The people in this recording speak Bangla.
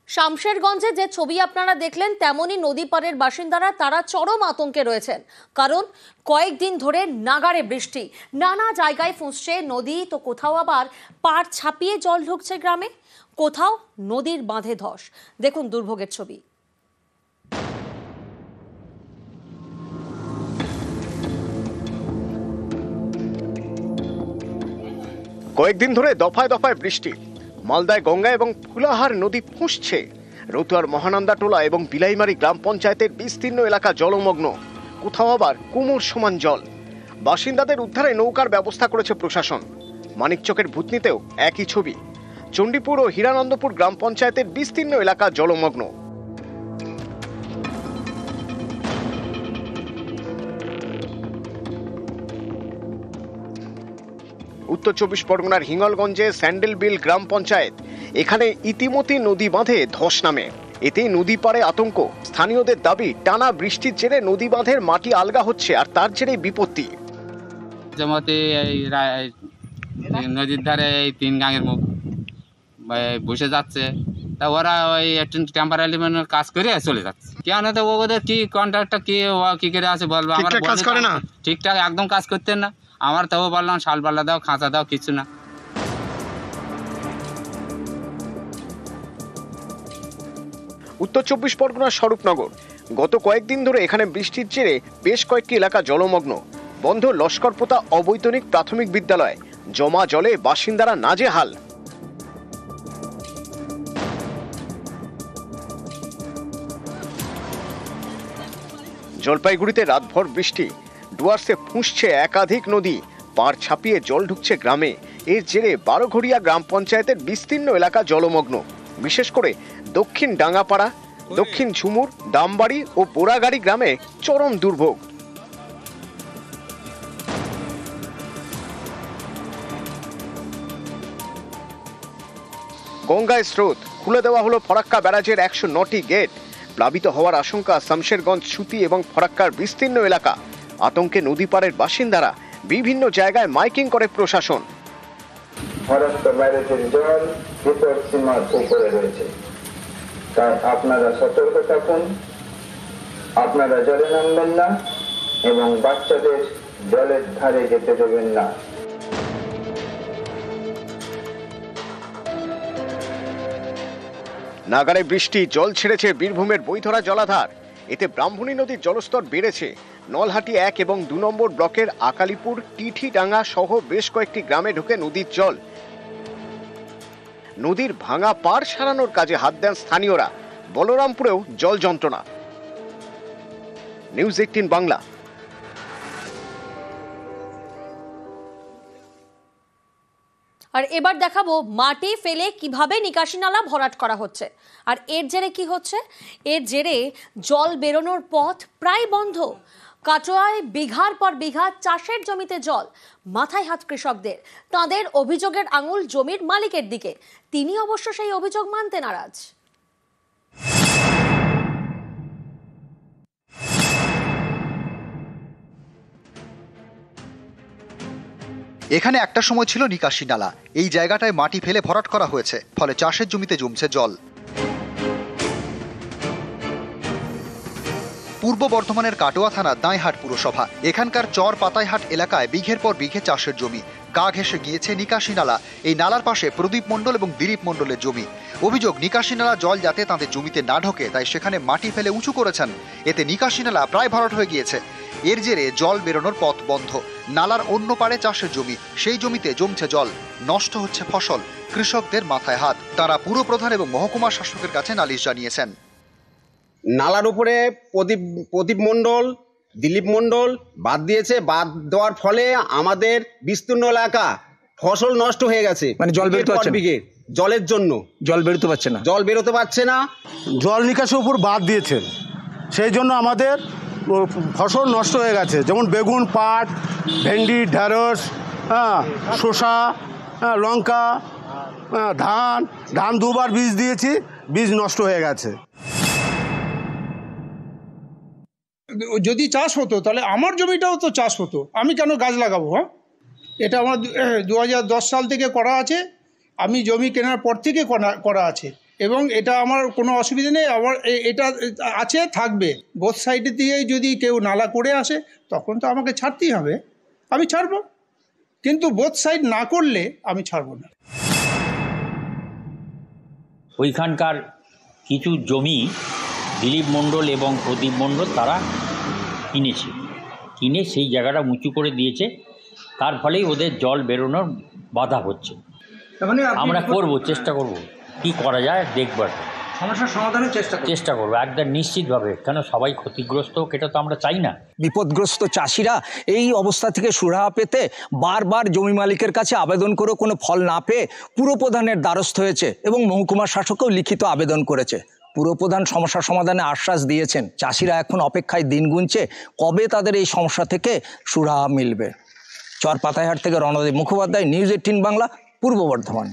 শামশেরগঞ্জে যে ছবি আপনারা দেখলেন তেমনই নদী পাড়ের বাসিন্দারা তারা চরম আতঙ্কে রয়েছেন। কারণ কয়েকদিন ধরে নাগাড়ে বৃষ্টি, নানা জায়গায় ফুঁসছে নদী, তো কোথাও আবার পাড় ছাপিয়ে জল ঢুকছে গ্রামে, কোথাও নদীর বাঁধে ধস। দেখুন দুর্ভোগের ছবি। কয়েকদিন ধরে দফায় দফায় বৃষ্টি, মালদায় গঙ্গা এবং ফুলাহার নদী ফুঁসছে। রতুয়ার মহানন্দা টোলা এবং বিলাইমারি গ্রাম পঞ্চায়েতের বিস্তীর্ণ এলাকা জলমগ্ন, কোথাও আবার কুমোর সমান জল। বাসিন্দাদের উদ্ধারে নৌকার ব্যবস্থা করেছে প্রশাসন। মানিকচকের ভূতনিতেও একই ছবি। চণ্ডীপুর ও হীরানন্দপুর গ্রাম পঞ্চায়েতের বিস্তীর্ণ এলাকা জলমগ্ন। উত্তর 24 পরগনার হিঙ্গলগঞ্জে স্যান্ডেলবিল গ্রাম পঞ্চায়েত, এখানে ইতিমধ্যে নদী বাঁধে ধস নামে। এতে নদী পাড়ে আতঙ্ক। স্থানীয়দের দাবি, টানা বৃষ্টির জেরে নদী বাঁধের মাটি আলগা হচ্ছে, আর তার জেরে বিপত্তি। নদীর ধারে এই 3 গাঙের মুখ বসে যাচ্ছে, তা ওরা ওই একটু টেম্পারারি কাজ করে চলে যাচ্ছে। কেন তো ওদের কি কন্ট্রাক্টটা কি করে আছে বলবো, আমার কাজ করে না ঠিকঠাক, একদম কাজ করতেন না। আমার তো বললাম শাল পাল্লা দাও, খাঁচা দাও, কিছু না। উত্তর 24 পরগনার স্বরূপনগর, গত কয়েকদিন ধরে এখানে বৃষ্টির জেরে বেশ কয়েকটি এলাকা জলমগ্ন। বন্ধ লস্করপোতা অবৈতনিক প্রাথমিক বিদ্যালয়, জমা জলে বাসিন্দারা নাজেহাল। জলপাইগুড়িতে রাতভর বৃষ্টি, ডুয়ার্সে ফুঁসছে একাধিক নদী, পাড় ছাপিয়ে জল ঢুকছে গ্রামে। এর জেরে বারোঘড়িয়া গ্রাম পঞ্চায়েতের বিস্তীর্ণ এলাকা জলমগ্ন। বিশেষ করে দক্ষিণ ডাঙ্গাপাড়া, দক্ষিণ ঝুমুর, দামবাড়ি ও বোরাগাড়ি গ্রামে চরম দুর্ভোগ। গঙ্গায় স্রোত, খুলে দেওয়া হলো ফরাক্কা ব্যারাজের 109টি গেট। প্লাবিত হওয়ার আশঙ্কা শামশেরগঞ্জ, সুতি এবং ফরাক্কার বিস্তীর্ণ এলাকা। আতঙ্কে নদী পাড়ের বাসিন্দারা, বিভিন্ন জায়গায় মাইকিং করে প্রশাসন। ফরাক্কা ব্যারাজের জল বিপদ সীমার উপরে রয়েছে, তাই আপনারা সতর্ক থাকুন। আপনারা জলে নামবেন না এবং বাচ্চাদের জলের ধারে যেতে দেবেন না। নাগাড়ে বৃষ্টি, জল ছেড়েছে বীরভূমের বৈধরা জলাধার। এতে ব্রাহ্মণী নদীর জলস্তর বেড়েছে। নলহাটি 1 এবং 2 নম্বর ব্লকের আকালিপুর, টিঠিডাঙ্গা সহ বেশ কয়েকটি গ্রামে ঢুকে নদীর জল। নদীর ভাঙা পাড় সারানোর কাজে হাত দেন স্থানীয়রা। বলরামপুরেও জল যন্ত্রণা। নিউজ 18 বাংলা। আর এবার দেখাবো মাটি ফেলে কিভাবে নিকাশি নালা ভরাট করা হচ্ছে। আর এর জেরে কি হচ্ছে? এর জেরে জল বেরোনোর পথ প্রায় বন্ধ। কাটোয়ায় বিঘার পর বিঘা চাষের জমিতে জল, মাথায় হাত কৃষকদের। তাদের অভিযোগের আঙুল জমির মালিকের দিকে। তিনি অবশ্য সেই অভিযোগ মানতে নারাজ। এখানে একটা সময় ছিল নিকাশি নালা। এই জায়গাটায় মাটি ফেলে ভরাট করা হয়েছে, ফলে চাষের জমিতে জমছে জল। পূর্ব বর্ধমানের কাটোয়া থানার দাঁইহাট পুরসভা, এখানকার চর পাতাইহাট এলাকায় বিঘের পর বিঘে চাষের জমি। গা ঘেঁষে গিয়েছে নিকাশি নালা। এই নালার পাশে প্রদীপ মণ্ডল এবং দিলীপ মণ্ডলের জমি। অভিযোগ, নিকাশি নালা জল যাতে তাদের জমিতে না ঢোকে, তাই সেখানে মাটি ফেলে উঁচু করেছেন। এতে নিকাশি নালা প্রায় ভরাট হয়ে গিয়েছে। এর জেরে জল বেরোনোর পথ বন্ধ। নালার অন্য পাড়ে চাষের জমি, সেই জমিতে জমছে জল, নষ্ট হচ্ছে ফসল। কৃষকদের মাথায় হাত। তারা পুরপ্রধান এবং মহকুমা শাসকের কাছে নালিশ জানিয়েছেন। নালার উপরে প্রদীপ মণ্ডল, দিলীপ মণ্ডল বাদ দিয়েছে। বাদ দেওয়ার ফলে আমাদের বিস্তীর্ণ এলাকা ফসল নষ্ট হয়ে গেছে। মানে জল বেরোতে পারছে না, জলের জন্য জল বেরোতে পারছে না, জল বেরোতে পারছে না। জল নিকাশের উপর বাদ দিয়েছেন, সেই জন্য আমাদের ফসল নষ্ট হয়ে গেছে। যেমন বেগুন, পাট, ভেন্ডি, ঢেঁড়স, শসা, লঙ্কা, ধান 2বার বীজ দিয়েছি, বীজ নষ্ট হয়ে গেছে। যদি চাষ হতো তাহলে আমার জমিটাও তো চাষ হতো, আমি কেন গাছ লাগাবো? হ্যাঁ, এটা আমার 2010 সাল থেকে করা আছে। আমি জমি কেনার পর থেকে করা আছে। এবং এটা আমার কোনো অসুবিধা নেই। আমার এটা আছে, থাকবে। বোথ সাইডে দিয়ে যদি কেউ নালা করে আসে তখন তো আমাকে ছাড়তেই হবে, আমি ছাড়বো। কিন্তু বোথ সাইড না করলে আমি ছাড়বো না। ওইখানকার কিছু জমি দিলীপ মণ্ডল এবং প্রদীপ মণ্ডল তারা কিনে সেই জায়গাটা উঁচু করে দিয়েছে, তার ফলেই ওদের জল বেরোনোর বাধা হচ্ছে। আমরা চেষ্টা করব কি করা যায়, দেখবার সমস্যার সমাধানের চেষ্টা করবো একদম নিশ্চিতভাবে, কেন সবাই ক্ষতিগ্রস্ত হোক এটা তো আমরা চাই না। বিপদগ্রস্ত চাষিরা এই অবস্থা থেকে সুরাহা পেতে বারবার জমি মালিকের কাছে আবেদন করে কোনো ফল না পেয়ে পুরপ্রধানের দ্বারস্থ হয়েছে এবং মহকুমা শাসকও লিখিত আবেদন করেছে। পুরপ্রধান সমস্যা সমাধানে আশ্বাস দিয়েছেন। চাষিরা এখন অপেক্ষায় দিন গুনছে কবে তাদের এই সমস্যা থেকে সুরাহা মিলবে। চর পাতাইহাট থেকে রণদীপ মুখোপাধ্যায়, নিউজ 18 বাংলা, পূর্ব বর্ধমান।